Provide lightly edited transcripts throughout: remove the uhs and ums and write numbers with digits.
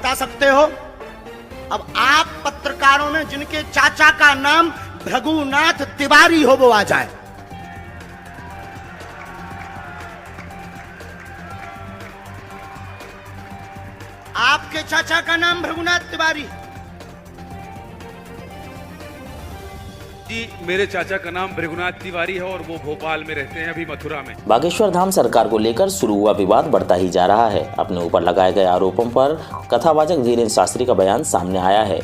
बता सकते हो? अब आप पत्रकारों में जिनके चाचा का नाम भृगुनाथ तिवारी हो वो आ जाए। आपके चाचा का नाम भृगुनाथ तिवारी? जी, मेरे चाचा का नाम भृगुनाथ तिवारी है और वो भोपाल में रहते हैं, अभी मथुरा में। बागेश्वर धाम सरकार को लेकर शुरू हुआ विवाद बढ़ता ही जा रहा है। अपने ऊपर लगाए गए आरोपों पर कथावाचक धीरेन्द्र शास्त्री का बयान सामने आया है।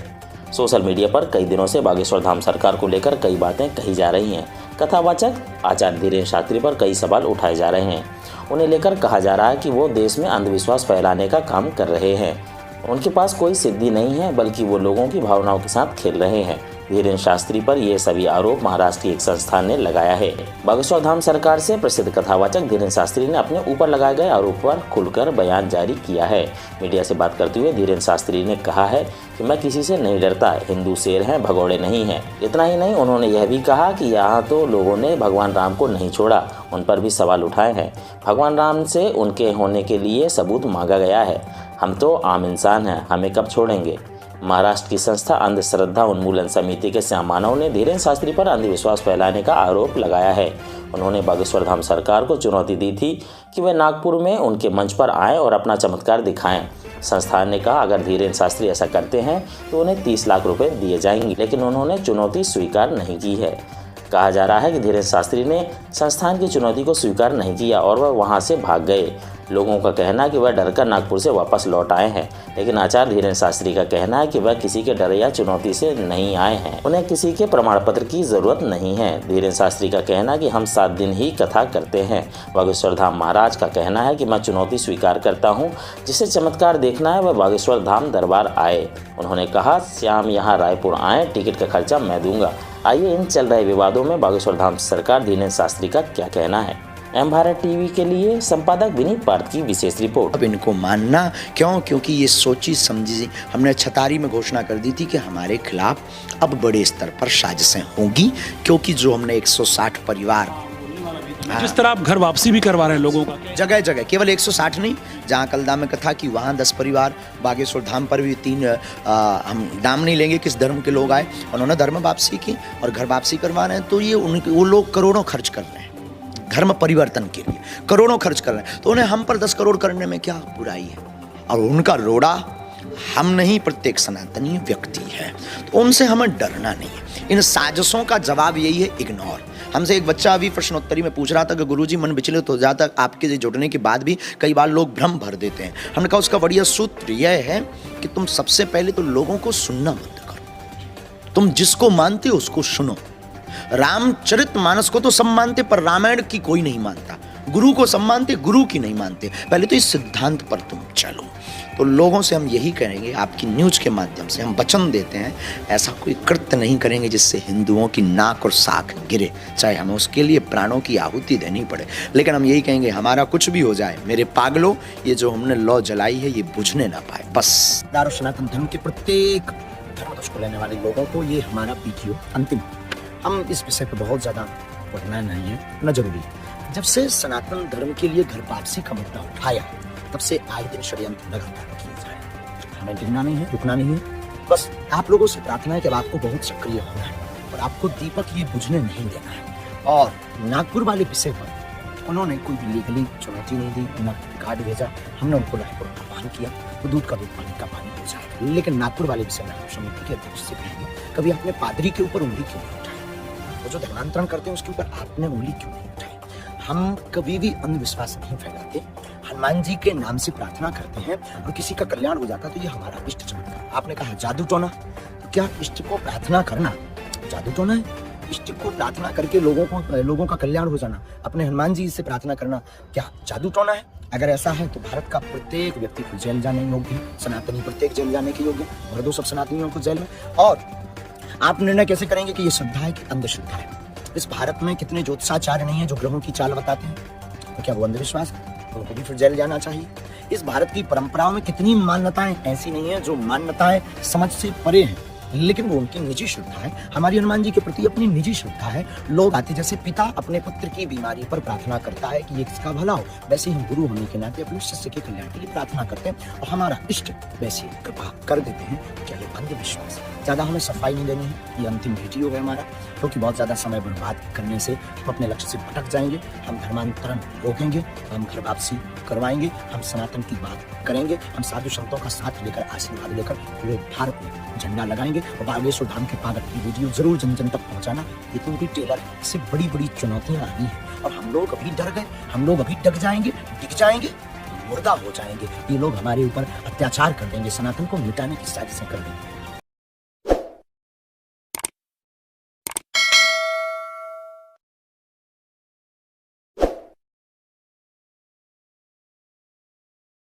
सोशल मीडिया पर कई दिनों से बागेश्वर धाम सरकार को लेकर कई बातें कही जा रही हैं। कथावाचक आचार्य धीरेन्द्र शास्त्री पर कई सवाल उठाए जा रहे हैं। उन्हें लेकर कहा जा रहा है कि वो देश में अंधविश्वास फैलाने का काम कर रहे हैं। उनके पास कोई सिद्धि नहीं है, बल्कि वो लोगों की भावनाओं के साथ खेल रहे हैं। धीरेन्द्र शास्त्री पर ये सभी आरोप महाराष्ट्र की एक संस्थान ने लगाया है। बागेश्वर धाम सरकार से प्रसिद्ध कथावाचक धीरेन्द्र शास्त्री ने अपने ऊपर लगाए गए आरोप पर खुलकर बयान जारी किया है। मीडिया से बात करते हुए धीरेन्द्र शास्त्री ने कहा है कि मैं किसी से नहीं डरता, हिंदू शेर हैं, भगोड़े नहीं हैं। इतना ही नहीं, उन्होंने यह भी कहा कि यहाँ तो लोगों ने भगवान राम को नहीं छोड़ा, उन पर भी सवाल उठाए हैं। भगवान राम से उनके होने के लिए सबूत मांगा गया है। हम तो आम इंसान हैं, हमें कब छोड़ेंगे। महाराष्ट्र की संस्था अंधश्रद्धा उन्मूलन समिति के श्याम मानव ने धीरेन्द्र शास्त्री पर अंधविश्वास फैलाने का आरोप लगाया है। उन्होंने बागेश्वर धाम सरकार को चुनौती दी थी कि वे नागपुर में उनके मंच पर आएं और अपना चमत्कार दिखाएं। संस्थान ने कहा अगर धीरेन्द्र शास्त्री ऐसा करते हैं तो उन्हें 30 लाख रुपए दिए जाएंगे, लेकिन उन्होंने चुनौती स्वीकार नहीं की है। कहा जा रहा है कि धीरेन्द्र शास्त्री ने संस्थान की चुनौती को स्वीकार नहीं किया और वह वहां से भाग गए। लोगों का कहना है कि वह डरकर नागपुर से वापस लौट आए हैं, लेकिन आचार्य धीरेन्द्र शास्त्री का कहना है कि वह किसी के डर या चुनौती से नहीं आए हैं। उन्हें किसी के प्रमाण पत्र की जरूरत नहीं है। धीरेन्द्र शास्त्री का कहना है कि हम 7 दिन ही कथा करते हैं। बागेश्वर धाम महाराज का कहना है कि मैं चुनौती स्वीकार करता हूँ, जिसे चमत्कार देखना है वह बागेश्वर धाम दरबार आए। उन्होंने कहा श्याम यहाँ रायपुर आए, टिकट का खर्चा मैं दूंगा। आइए इन चल रहे विवादों में बागेश्वर धाम सरकार धीरेन्द्र शास्त्री का क्या कहना है। एम भारत टीवी के लिए संपादक विनीत पार्थ की विशेष रिपोर्ट। अब इनको मानना क्यों? क्योंकि ये सोची समझी हमने छतारी में घोषणा कर दी थी कि हमारे खिलाफ अब बड़े स्तर पर साजिशें होंगी, क्योंकि जो हमने 160 परिवार, जिस तरह आप घर वापसी भी करवा रहे हैं लोगों का, जगह जगह, केवल 160 नहीं, जहाँ कलदा में कथा की वहाँ 10 परिवार, बागेश्वर धाम पर भी 3, हम नाम नहीं लेंगे किस धर्म के लोग आए, उन्होंने धर्म वापसी की और घर वापसी करवा रहे हैं। तो ये वो लोग करोड़ों खर्च कर रहे हैं धर्म परिवर्तन के लिए, करोड़ों खर्च कर रहे हैं, तो उन्हें हम पर 10 करोड़ करने में क्या बुराई है? और उनका रोड़ा हम नहीं, प्रत्येक सनातनी व्यक्ति है, तो उनसे हमें डरना नहीं है। इन साजिशों का जवाब यही है, इग्नोर। हमसे एक बच्चा अभी प्रश्नोत्तरी में पूछ रहा था कि गुरुजी मन विचलित हो जाता आपके जुड़ने के बाद भी कई बार लोग भ्रम भर देते हैं। हमने कहा उसका बढ़िया सूत्र यह है कि तुम सबसे पहले तो लोगों को सुनना बंद करो। तुम जिसको मानते हो उसको सुनो। रामचरितमानस को तो सब मानते, पर रामायण की कोई नहीं मानता। गुरु को सब मानते, गुरु की नहीं मानते। पहले तो इस सिद्धांत पर तुम चलो। तो लोगों से हम यही करेंगे, आपकी न्यूज के माध्यम से हम वचन देते हैं, ऐसा कोई कृत्य नहीं करेंगे जिससे हिंदुओं की नाक और साख गिरे, चाहे हमें उसके लिए प्राणों की आहुति देनी पड़े। लेकिन हम यही कहेंगे हमारा कुछ भी हो जाए, मेरे पागलों, ये जो हमने लौ जलाई है ये बुझने ना पाए, बस। दारू सनातन धर्म के प्रत्येक धर्म को लेने वाले लोगों को ये हमारा पीटीओ अंतिम। हम इस विषय पर बहुत ज्यादा पढ़ना नहीं है, न जरूरी। जब से सनातन धर्म के लिए घर वापसी का मुद्दा उठाया, तब से आए दिन षड्यंत्र लगातार किए जा रहे हैं। हमें गिरना नहीं है, रुकना नहीं है। बस आप लोगों से प्रार्थना है कि आपको बहुत सक्रिय होना है और आपको दीपक ये बुझने नहीं देना है। और नागपुर वाले विषय पर उन्होंने कोई भी लीगली चुनौती नहीं दी, न कार्ड भेजा। हमने उनको रायपुर आह्वान किया तो दूध का दूध, पानी का पानी हो जाएगा। लेकिन नागपुर वाले विषय में समिति के अध्यक्ष से कहेंगे, कभी आपने पादरी के ऊपर उंगली क्यों नहीं उठाई? वो जो धर्मांतरण करते हैं उसके ऊपर आपने उंगली क्यों नहीं उठाई? हम कभी भी अंधविश्वास नहीं फैलाते। हनुमान जी के नाम से प्रार्थना करते हैं और किसी का कल्याण हो जाता तो ये हमारा इष्ट चमत्कार। आपने कहा जादू टोना, तो क्या इष्ट को प्रार्थना करना जादू टोना है? इष्ट को प्रार्थना करके लोगों का कल्याण हो जाना, अपने हनुमान जी से प्रार्थना करना क्या जादू टोना है? अगर ऐसा है तो भारत का प्रत्येक व्यक्ति को जेल जाने योग्य, सनातनी प्रत्येक जेल जाने के योग्य, भर दो सब सनातनियों को जेल में। और आप निर्णय कैसे करेंगे कि ये श्रद्धा है कि अंधश्रद्धा है? इस भारत में कितने ज्योतिषाचार्य नहीं है जो ग्रहों की चाल बताते हैं, तो क्या वो अंधविश्वास है? उनको भी फिर जेल जाना चाहिए। इस भारत की परंपराओं में कितनी मान्यताएं ऐसी नहीं है जो मान्यताएं समझ से परे हैं, लेकिन वो उनकी निजी श्रद्धा है। हमारी हनुमान जी के प्रति अपनी निजी श्रद्धा है। लोग आते, जैसे पिता अपने पुत्र की बीमारी पर प्रार्थना करता है कि ये किसका भला हो, वैसे ही गुरु होने के नाते अपने शिष्य के कल्याण के लिए प्रार्थना करते हैं और हमारा इष्ट वैसे कृपा कर देते हैं। क्या ये अंधविश्वास है? ज़्यादा हमें सफाई नहीं देनी है, ये अंतिम वीडियो है हमारा, क्योंकि बहुत ज़्यादा समय बर्बाद करने से हम अपने लक्ष्य से भटक जाएंगे। हम धर्मांतरण रोकेंगे, हम घर वापसी करवाएंगे, हम सनातन की बात करेंगे, हम साधु संतों का साथ लेकर, आशीर्वाद लेकर पूरे भारत में झंडा लगाएंगे और बागेश्वर धाम के पावन की वीडियो जरूर जन जन तक पहुंचाना। ये तो उनकी टेलर है, इससे बड़ी बड़ी चुनौतियां आई हैं और हम लोग अभी डर गए, हम लोग अभी डग जाएंगे, डिग जाएंगे, मुर्दा हो जाएंगे। ये लोग हमारे ऊपर अत्याचार कर देंगे, सनातन को मिटाने की साजिशें कर देंगे।